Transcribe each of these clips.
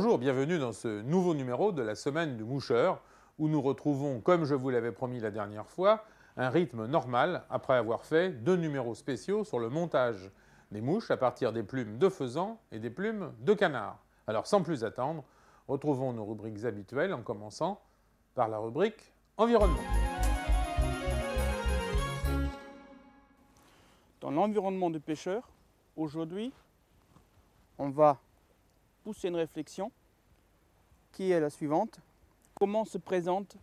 Bonjour, bienvenue dans ce nouveau numéro de la semaine du moucheur, où nous retrouvons, comme je vous l'avais promis la dernière fois, un rythme normal après avoir fait 2 numéros spéciaux sur le montage des mouches à partir des plumes de faisan et des plumes de canard. Alors sans plus attendre, retrouvons nos rubriques habituelles en commençant par la rubrique environnement. Dans l'environnement de pêcheurs, aujourd'hui, on va pousser une réflexion qui est la suivante. Comment se présente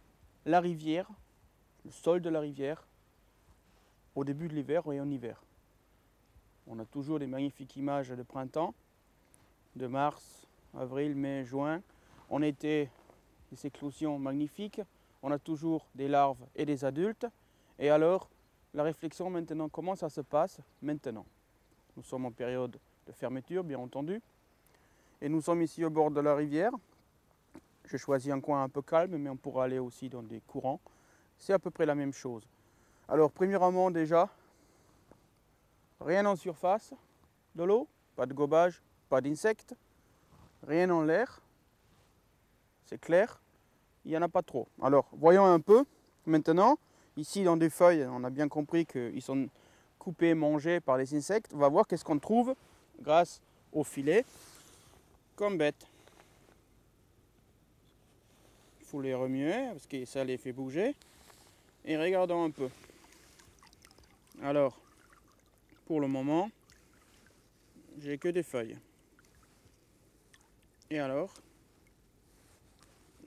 la rivière, le sol de la rivière, au début de l'hiver et en hiver? On a toujours des magnifiques images de printemps, de mars, avril, mai, juin. En été, des éclosions magnifiques. On a toujours des larves et des adultes. Et alors, la réflexion maintenant, comment ça se passe maintenant? Nous sommes en période de fermeture, bien entendu. Et nous sommes ici au bord de la rivière. J'ai choisi un coin un peu calme, mais on pourra aller aussi dans des courants. C'est à peu près la même chose. Alors, premièrement, déjà, rien en surface de l'eau, pas de gobage, pas d'insectes, rien en l'air. C'est clair, il n'y en a pas trop. Alors, voyons un peu maintenant. Ici, dans des feuilles, on a bien compris qu'ils sont coupés, mangés par les insectes. On va voir qu'est-ce qu'on trouve grâce au filet comme bête. Il faut les remuer parce que ça les fait bouger. Et regardons un peu. Alors, pour le moment, j'ai que des feuilles. Et alors,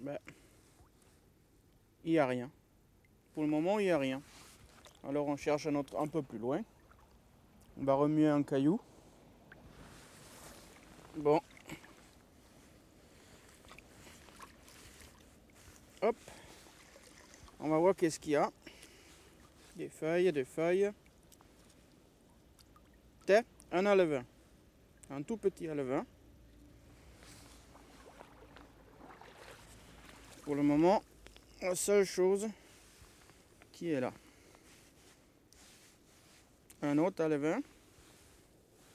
il n'y a rien. Pour le moment, il n'y a rien. Alors on cherche un peu plus loin. On va remuer un caillou. Bon. Hop. On va voir qu'est-ce qu'il y a. Des feuilles, des feuilles. Tiens, un alevin. Un tout petit alevin. Pour le moment, la seule chose qui est là. Un autre alevin.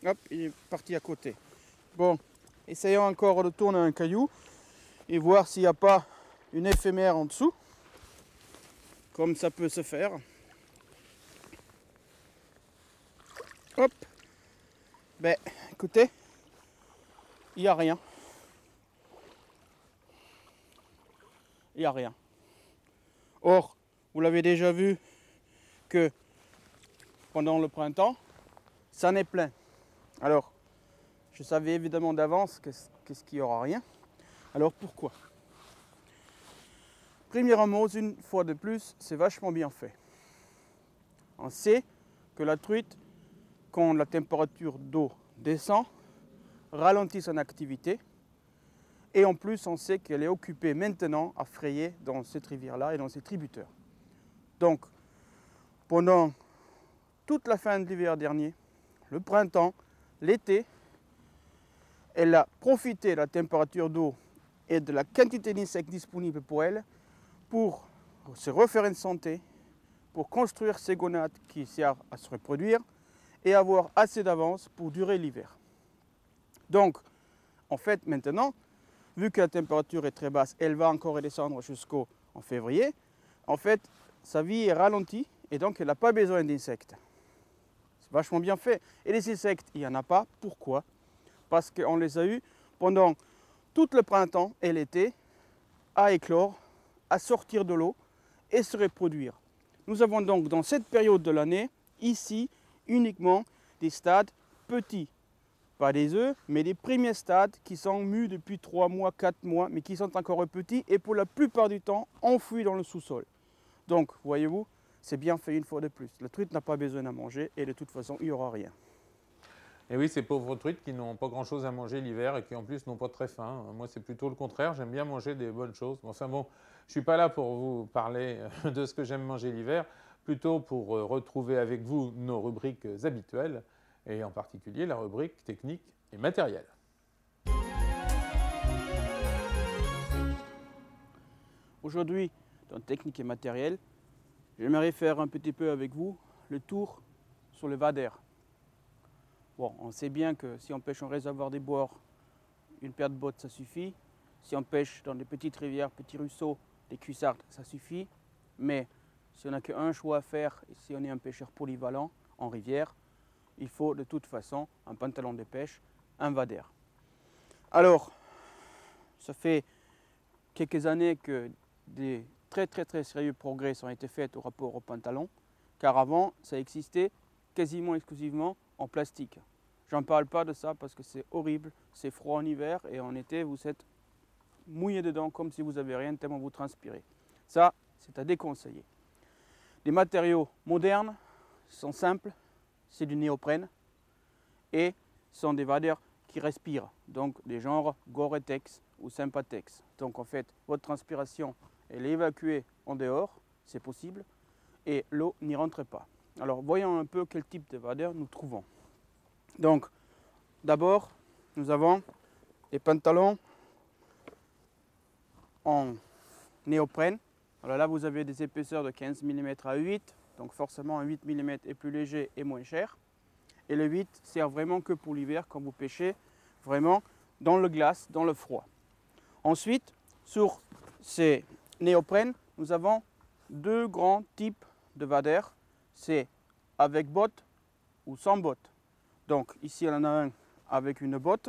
Hop, il est parti à côté. Bon, essayons encore de tourner un caillou et voir s'il n'y a pas une éphémère en dessous. Comme ça peut se faire. Hop. Écoutez, il n'y a rien. Il n'y a rien. Or, vous l'avez déjà vu que pendant le printemps, ça n'est plein. Alors, je savais évidemment d'avance qu'est-ce qu'il n'y aura rien. Alors pourquoi? Premièrement, une fois de plus, c'est vachement bien fait. On sait que la truite, quand la température d'eau descend, ralentit son activité. Et en plus, on sait qu'elle est occupée maintenant à frayer dans cette rivière-là et dans ses tributaires. Donc, pendant toute la fin de l'hiver dernier, le printemps, l'été, elle a profité de la température d'eau et de la quantité d'insectes disponibles pour elle pour se refaire une santé, pour construire ses gonades qui servent à se reproduire et avoir assez d'avance pour durer l'hiver. Donc, en fait, maintenant, vu que la température est très basse, elle va encore redescendre jusqu'en février. En fait, sa vie est ralentie et donc elle n'a pas besoin d'insectes. C'est vachement bien fait. Et les insectes, il n'y en a pas. Pourquoi? Parce qu'on les a eus pendant tout le printemps et l'été à éclore, à sortir de l'eau et se reproduire. Nous avons donc dans cette période de l'année, ici, uniquement des stades petits. Pas des œufs, mais des premiers stades qui sont mus depuis 3 mois, 4 mois, mais qui sont encore petits et pour la plupart du temps enfouis dans le sous-sol. Donc, voyez-vous, c'est bien fait une fois de plus. La truite n'a pas besoin à manger et de toute façon, il n'y aura rien. Et oui, ces pauvres truites qui n'ont pas grand-chose à manger l'hiver et qui en plus n'ont pas très faim. Moi, c'est plutôt le contraire. J'aime bien manger des bonnes choses. Enfin bon, je ne suis pas là pour vous parler de ce que j'aime manger l'hiver, plutôt pour retrouver avec vous nos rubriques habituelles, et en particulier la rubrique technique et matériel. Aujourd'hui, dans technique et matériel, j'aimerais faire un petit peu avec vous le tour sur le vader. Bon, on sait bien que si on pêche en réservoir des bords, une paire de bottes ça suffit. Si on pêche dans des petites rivières, petits ruisseaux, des cuissardes, ça suffit. Mais si on n'a qu'un choix à faire, et si on est un pêcheur polyvalent en rivière, il faut de toute façon un pantalon de pêche, un vader. Alors, ça fait quelques années que des très sérieux progrès ont été faits au rapport au pantalon, car avant, ça existait quasiment exclusivement en plastique. J'en parle pas de ça parce que c'est horrible, c'est froid en hiver et en été, vous êtes mouillé dedans comme si vous n'avez rien tellement vous transpirez. Ça, c'est à déconseiller. Les matériaux modernes sont simples, c'est du néoprène et sont des vaders qui respirent, donc des genres Gore-Tex ou Sympatex. Donc en fait, votre transpiration, elle est évacuée en dehors, c'est possible, et l'eau n'y rentre pas. Alors voyons un peu quel type de vader nous trouvons. Donc d'abord, nous avons les pantalons en néoprène. Alors là, vous avez des épaisseurs de 15 mm à 8, donc forcément un 8 mm est plus léger et moins cher. Et le 8 sert vraiment que pour l'hiver quand vous pêchez vraiment dans le glace, dans le froid. Ensuite, sur ces néoprènes, nous avons deux grands types de vader. C'est avec botte ou sans botte. Donc ici, on en a un avec une botte.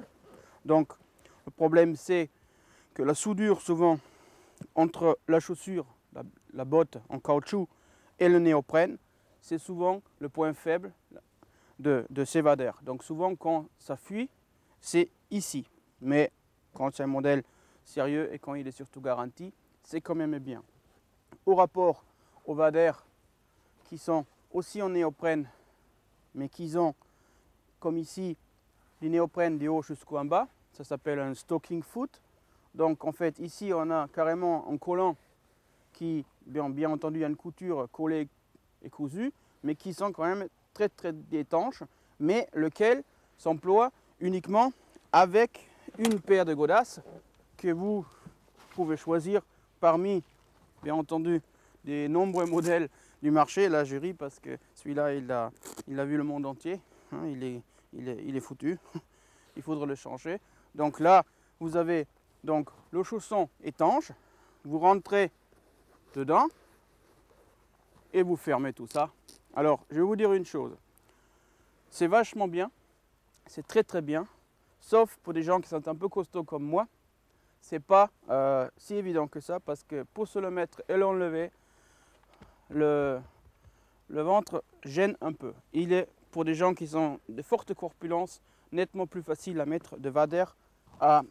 Donc le problème, c'est que la soudure, souvent, entre la chaussure, la botte en caoutchouc et le néoprène, c'est souvent le point faible de ces vaders. Donc souvent, quand ça fuit, c'est ici. Mais quand c'est un modèle sérieux et quand il est surtout garanti, c'est quand même bien. Au rapport aux vaders qui sont aussi en néoprène, mais qui ont, comme ici, du néoprène du haut jusqu'en bas, ça s'appelle un stocking foot. Donc en fait, ici, on a carrément un collant qui, bien entendu, a une couture collée et cousue, mais qui sont quand même très étanches, mais lequel s'emploie uniquement avec une paire de godasses que vous pouvez choisir parmi, bien entendu, des nombreux modèles du marché. Là, je ris parce que celui-là, il a vu le monde entier. Hein, il est foutu. Il faudra le changer. Donc là, vous avez donc le chausson étanche. Vous rentrez dedans et vous fermez tout ça. Alors, je vais vous dire une chose. C'est vachement bien. C'est très bien. Sauf pour des gens qui sont un peu costauds comme moi. C'est pas si évident que ça parce que pour se le mettre et l'enlever, le ventre gêne un peu. Il est pour des gens qui ont de fortes corpulences nettement plus facile à mettre de vader à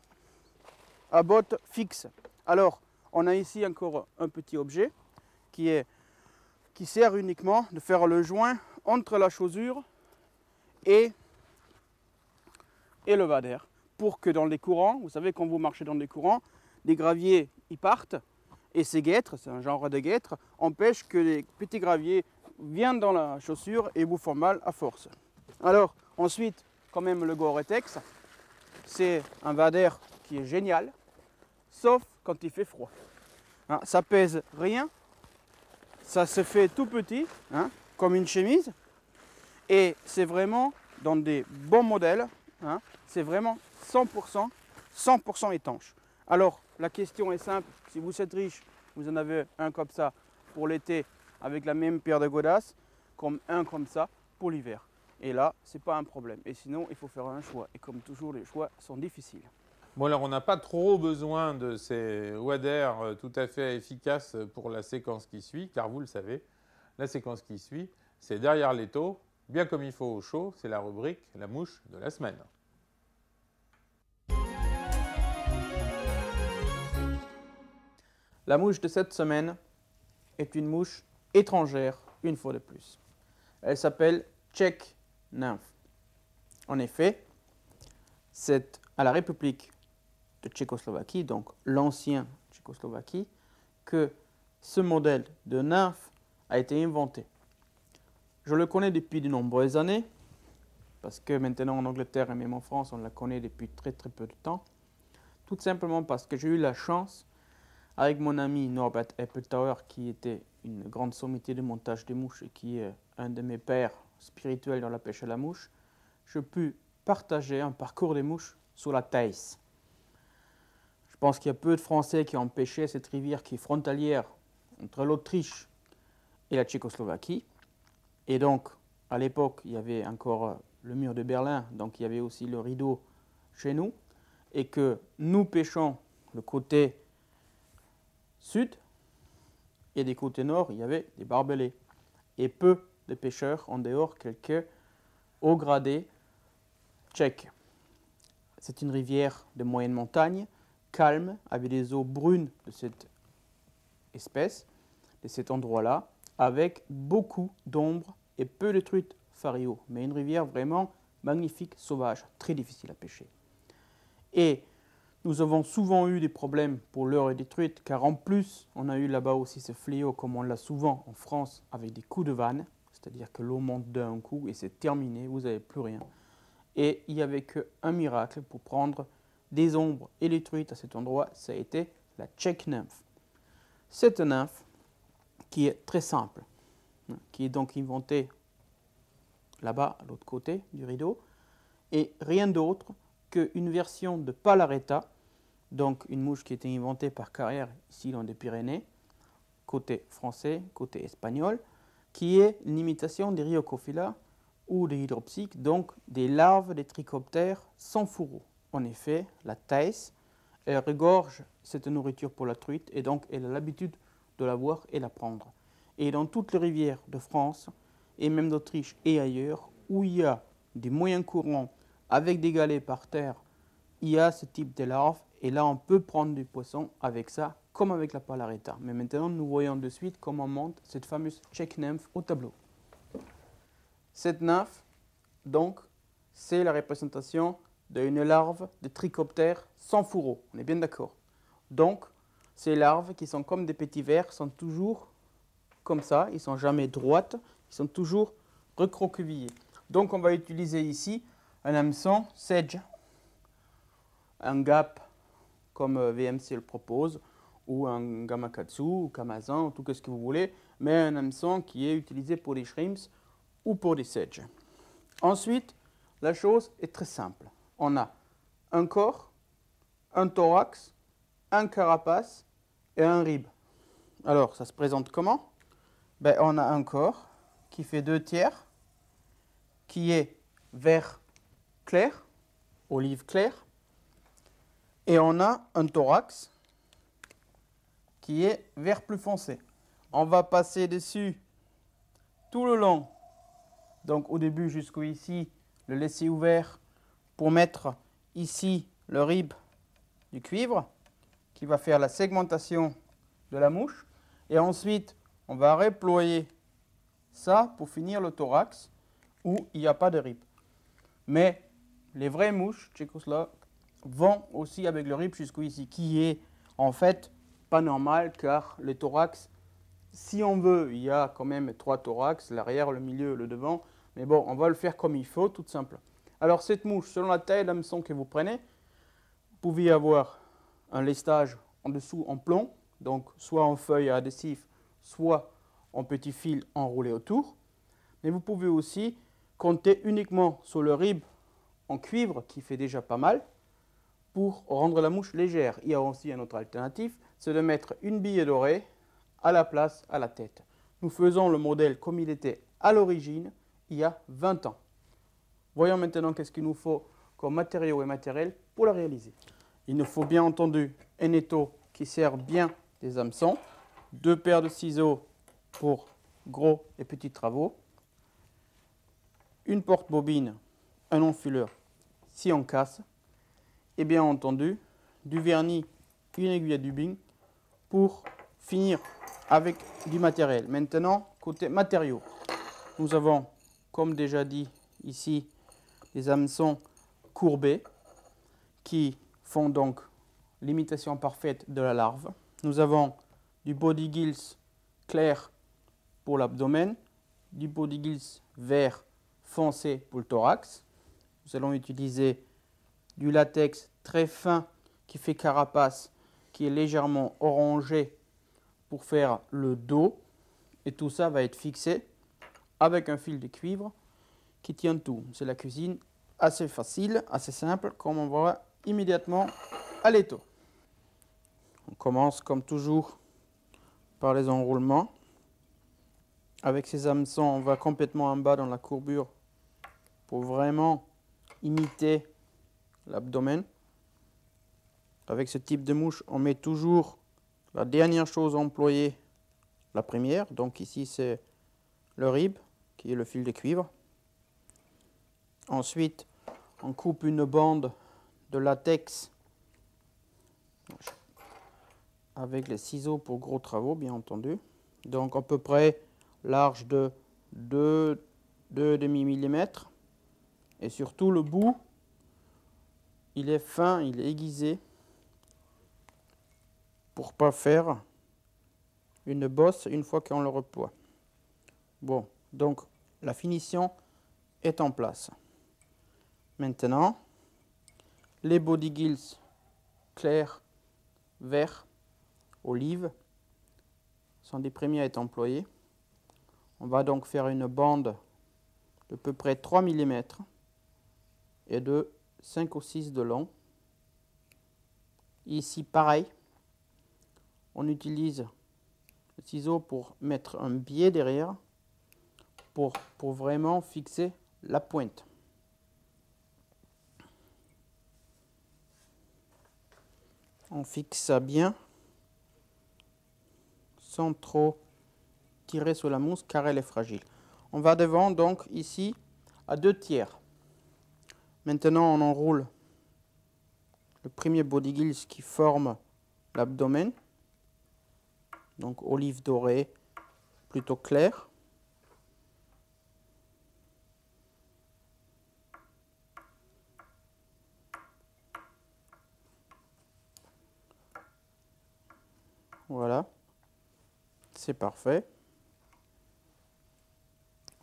botte fixe. Alors, on a ici encore un petit objet qui sert uniquement de faire le joint entre la chaussure et le vader. Pour que dans les courants, vous savez quand vous marchez dans des courants, les graviers y partent et ces guêtres, c'est un genre de guêtres, empêchent que les petits graviers viennent dans la chaussure et vous font mal à force. Alors ensuite, quand même le Gore-Tex, c'est un vader qui est génial, sauf quand il fait froid. Hein, ça pèse rien, ça se fait tout petit, hein, comme une chemise, et c'est vraiment dans des bons modèles, hein, c'est vraiment 100% étanche. Alors la question est simple, si vous êtes riche, vous en avez un comme ça pour l'été avec la même paire de godasses, comme un comme ça pour l'hiver. Et là, ce n'est pas un problème. Et sinon, il faut faire un choix. Et comme toujours, les choix sont difficiles. Bon, alors on n'a pas trop besoin de ces waders tout à fait efficaces pour la séquence qui suit, car vous le savez, la séquence qui suit, c'est derrière l'étau, bien comme il faut au chaud, c'est la rubrique « La mouche de la semaine ». La mouche de cette semaine est une mouche étrangère, une fois de plus. Elle s'appelle Czech nymphe. En effet, c'est à la République de Tchécoslovaquie, donc l'ancien Tchécoslovaquie, que ce modèle de nymphe a été inventé. Je le connais depuis de nombreuses années, parce que maintenant en Angleterre et même en France, on la connaît depuis très peu de temps. Tout simplement parce que j'ai eu la chance, avec mon ami Norbert Eppeltauer, qui était une grande sommité de montage de mouches et qui est un de mes pères spirituels dans la pêche à la mouche, je pus partager un parcours des mouches sur la Theiss. Je pense qu'il y a peu de Français qui ont pêché cette rivière qui est frontalière entre l'Autriche et la Tchécoslovaquie. Et donc, à l'époque, il y avait encore le mur de Berlin, donc il y avait aussi le rideau chez nous, et que nous pêchons le côté sud, et des côtés nord, il y avait des barbelés. Et peu de pêcheurs en dehors, quelques hauts gradés tchèques. C'est une rivière de moyenne montagne, calme, avec des eaux brunes de cette espèce, de cet endroit-là, avec beaucoup d'ombre et peu de truites fario. Mais une rivière vraiment magnifique, sauvage, très difficile à pêcher. Et nous avons souvent eu des problèmes pour leurre et des truites, car en plus, on a eu là-bas aussi ce fléau, comme on l'a souvent en France, avec des coups de vanne, c'est-à-dire que l'eau monte d'un coup et c'est terminé, vous n'avez plus rien. Et il n'y avait qu'un miracle pour prendre des ombres et les truites à cet endroit, ça a été la Czech nymphe. Cette nymphe, qui est très simple, qui est donc inventée là-bas, à l'autre côté du rideau, et rien d'autre qu'une version de Palaretta, donc une mouche qui a été inventée par Carrière ici dans les Pyrénées, côté français, côté espagnol, qui est une imitation des Rhiocophylla ou des hydropsiques, donc des larves des trichoptères sans fourreau. En effet, la Thais, elle regorge cette nourriture pour la truite et donc elle a l'habitude de la voir et la prendre. Et dans toutes les rivières de France et même d'Autriche et ailleurs, où il y a des moyens courants avec des galets par terre, il y a ce type de larves et là on peut prendre du poisson avec ça, comme avec la Palaretta. Mais maintenant nous voyons de suite comment monte cette fameuse Czech nymphe au tableau. Cette nymphe, donc, c'est la représentation d'une larve de trichoptère sans fourreau. On est bien d'accord. Donc, ces larves qui sont comme des petits vers sont toujours comme ça, ils ne sont jamais droites, ils sont toujours recroquevillés. Donc, on va utiliser ici un hameçon sedge, un gap comme VMC le propose, ou un gamakatsu, ou kamazan, tout ce que vous voulez, mais un hameçon qui est utilisé pour des shrimps ou pour des sedges. Ensuite, la chose est très simple. On a un corps, un thorax, un carapace et un rib. Alors, ça se présente comment? Ben, on a un corps qui fait 2/3, qui est vert clair, olive clair, et on a un thorax qui est vert plus foncé. On va passer dessus tout le long, donc au début jusqu'ici, le laisser ouvert pour mettre ici le rib du cuivre qui va faire la segmentation de la mouche. Et ensuite, on va reployer ça pour finir le thorax où il n'y a pas de rib. Mais les vraies mouches tchécoslovaques vont aussi avec le rib jusqu'ici, qui est en fait pas normal car le thorax, si on veut, il y a quand même 3 thorax, l'arrière, le milieu, le devant. Mais bon, on va le faire comme il faut, tout simple. Alors cette mouche, selon la taille d'hameçon que vous prenez, vous pouvez avoir un lestage en dessous en plomb, donc soit en feuille à adhésif, soit en petits fils enroulés autour. Mais vous pouvez aussi compter uniquement sur le rib en cuivre, qui fait déjà pas mal, pour rendre la mouche légère. Il y a aussi une autre alternative, c'est de mettre une bille dorée à la place à la tête. Nous faisons le modèle comme il était à l'origine, il y a 20 ans. Voyons maintenant qu'est-ce qu'il nous faut comme matériaux et matériel pour la réaliser. Il nous faut bien entendu un étau qui sert bien des hameçons, 2 paires de ciseaux pour gros et petits travaux, une porte-bobine, un enfileur si on casse, et bien entendu du vernis, une aiguille à dubin pour finir avec du matériel. Maintenant, côté matériaux, nous avons, comme déjà dit ici, des hameçons courbés qui font donc l'imitation parfaite de la larve. Nous avons du body gills clair pour l'abdomen, du body gills vert foncé pour le thorax. Nous allons utiliser du latex très fin qui fait carapace, qui est légèrement orangé pour faire le dos. Et tout ça va être fixé avec un fil de cuivre qui tient tout. C'est la cuisine assez facile, assez simple, comme on voit immédiatement à l'étau. On commence comme toujours par les enroulements. Avec ces hameçons, on va complètement en bas dans la courbure pour vraiment imiter l'abdomen. Avec ce type de mouche, on met toujours la dernière chose employée, la première. Donc ici, c'est le rib, qui est le fil de cuivre. Ensuite, on coupe une bande de latex avec les ciseaux pour gros travaux, bien entendu. Donc à peu près large de 2,5 mm. Et surtout le bout, il est fin, il est aiguisé pour ne pas faire une bosse une fois qu'on le reploie. Bon, donc la finition est en place. Maintenant, les body gills clairs, verts, olive sont des premiers à être employés. On va donc faire une bande de peu près 3 mm et de 5 ou 6 de long. Ici, pareil, on utilise le ciseau pour mettre un biais derrière pour vraiment fixer la pointe. On fixe ça bien sans trop tirer sur la mousse car elle est fragile. On va devant donc ici à 2/3. Maintenant on enroule le premier body gills qui forme l'abdomen. Donc olive dorée plutôt claire. Voilà, c'est parfait.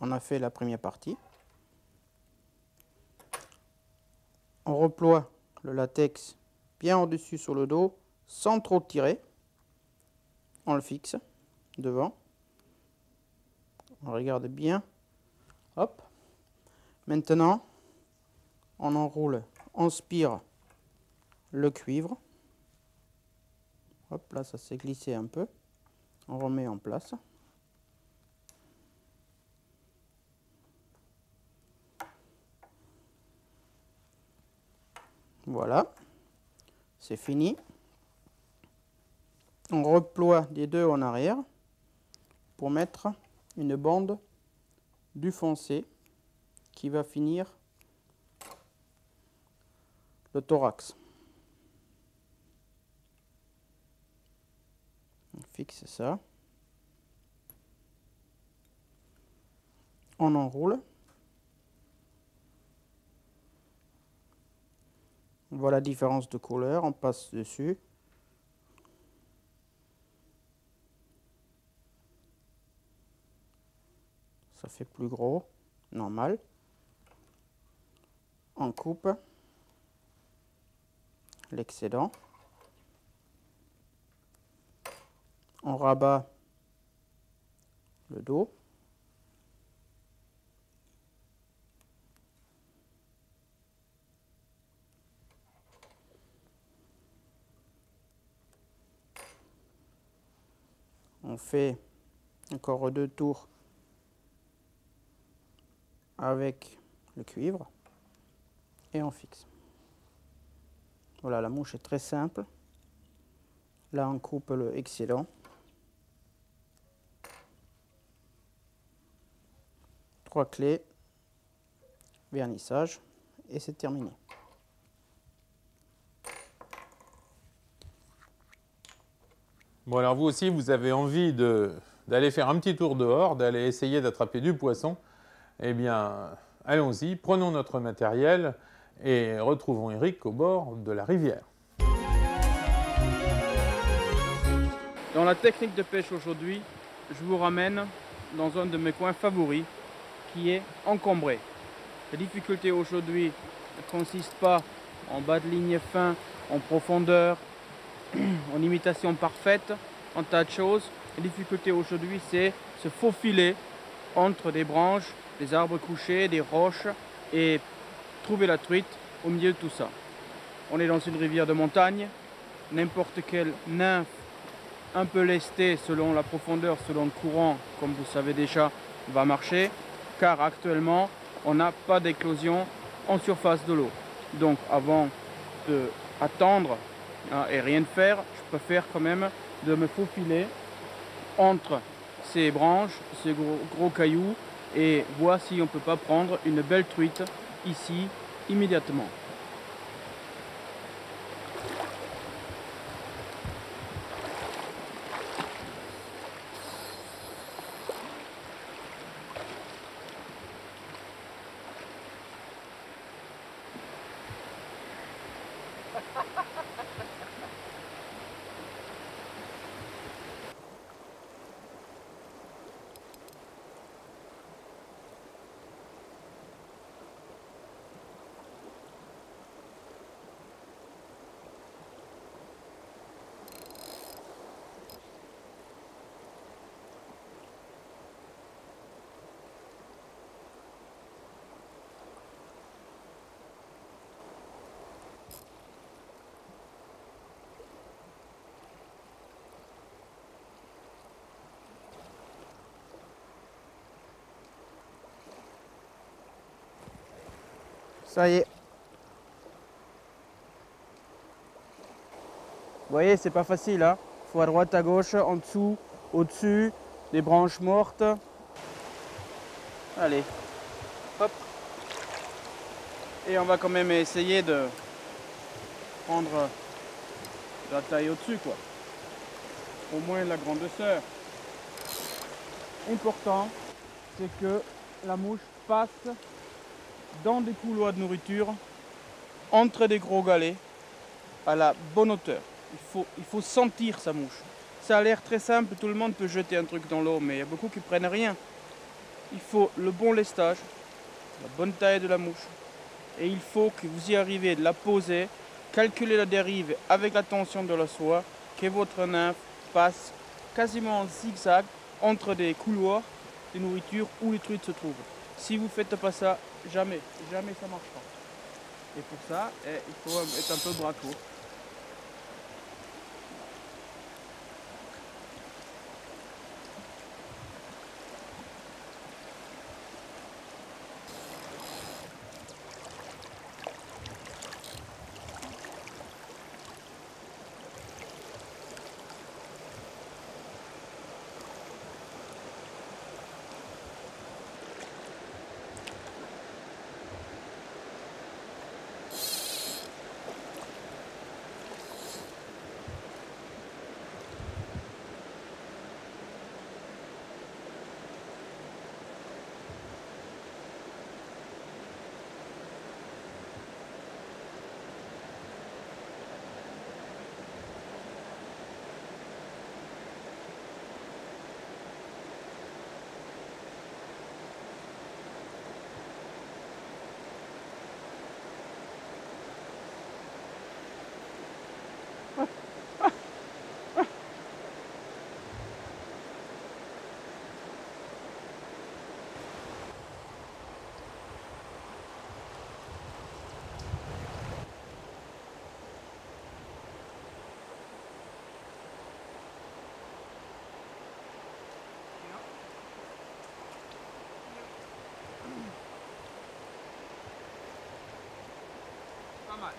On a fait la première partie. On reploie le latex bien au-dessus sur le dos, sans trop tirer. On le fixe devant. On regarde bien. Hop. Maintenant, on enroule, on spire le cuivre. Hop, là, ça s'est glissé un peu. On remet en place. Voilà, c'est fini. On reploie les deux en arrière pour mettre une bande du foncé qui va finir le thorax. On fixe ça. On enroule. On voit la différence de couleur, on passe dessus. Ça fait plus gros, normal. On coupe l'excédent. On rabat le dos. On fait encore 2 tours avec le cuivre et on fixe. Voilà, la mouche est très simple. Là, on coupe le excédent. 3 clés, vernissage et c'est terminé. Bon, alors vous aussi, vous avez envie d'aller faire un petit tour dehors, d'aller essayer d'attraper du poisson. Eh bien, allons-y, prenons notre matériel et retrouvons Eric au bord de la rivière. Dans la technique de pêche aujourd'hui, je vous ramène dans un de mes coins favoris qui est encombré. La difficulté aujourd'hui ne consiste pas en bas de ligne fin, en profondeur, en imitation parfaite, en tas de choses. La difficulté aujourd'hui, c'est se faufiler entre des branches, des arbres couchés, des roches et trouver la truite au milieu de tout ça. On est dans une rivière de montagne, n'importe quelle nymphe un peu lestée selon la profondeur, selon le courant, comme vous savez déjà, va marcher, car actuellement on n'a pas d'éclosion en surface de l'eau. Donc avant d'attendre et rien de faire, je préfère quand même de me faufiler entre ces branches, ces gros cailloux, et voir si on ne peut pas prendre une belle truite ici immédiatement. Ça y est. Vous voyez, c'est pas facile, hein. Faut à droite, à gauche, en dessous, au-dessus, des branches mortes. Allez, hop. Et on va quand même essayer de prendre la taille au-dessus, quoi. Au moins la grandeur. Important, c'est que la mouche passe dans des couloirs de nourriture, entre des gros galets, à la bonne hauteur. Il faut sentir sa mouche. Ça a l'air très simple, tout le monde peut jeter un truc dans l'eau, mais il y a beaucoup qui prennent rien. Il faut le bon lestage, la bonne taille de la mouche, et il faut que vous y arrivez de la poser, calculer la dérive avec la tension de la soie, que votre nymphe passe quasiment en zigzag entre des couloirs de nourriture où les truites se trouvent. Si vous ne faites pas ça, jamais ça ne marche pas. Et pour ça, il faut être un peu bras court. Pas mal.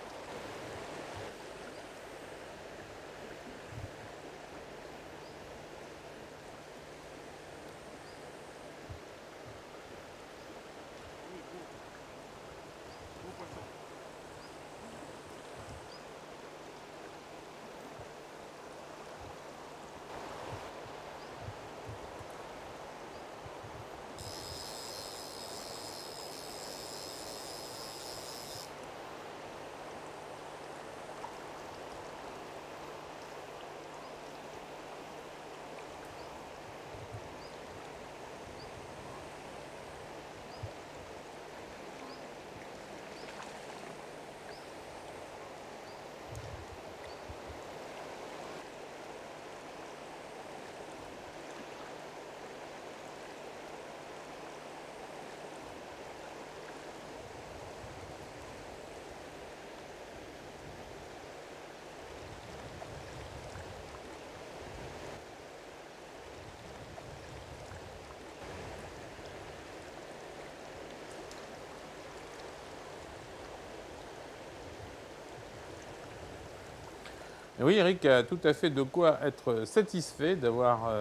Et oui, Eric a tout à fait de quoi être satisfait d'avoir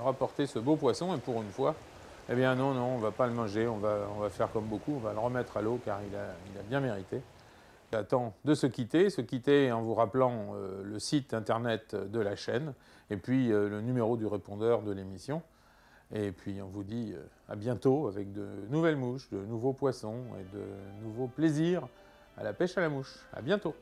rapporté ce beau poisson. Et pour une fois, eh bien non, on ne va pas le manger, on va faire comme beaucoup, on va le remettre à l'eau car il a bien mérité. J'attends de se quitter en vous rappelant le site internet de la chaîne et puis le numéro du répondeur de l'émission. Et puis on vous dit à bientôt avec de nouvelles mouches, de nouveaux poissons et de nouveaux plaisirs à la pêche à la mouche. À bientôt.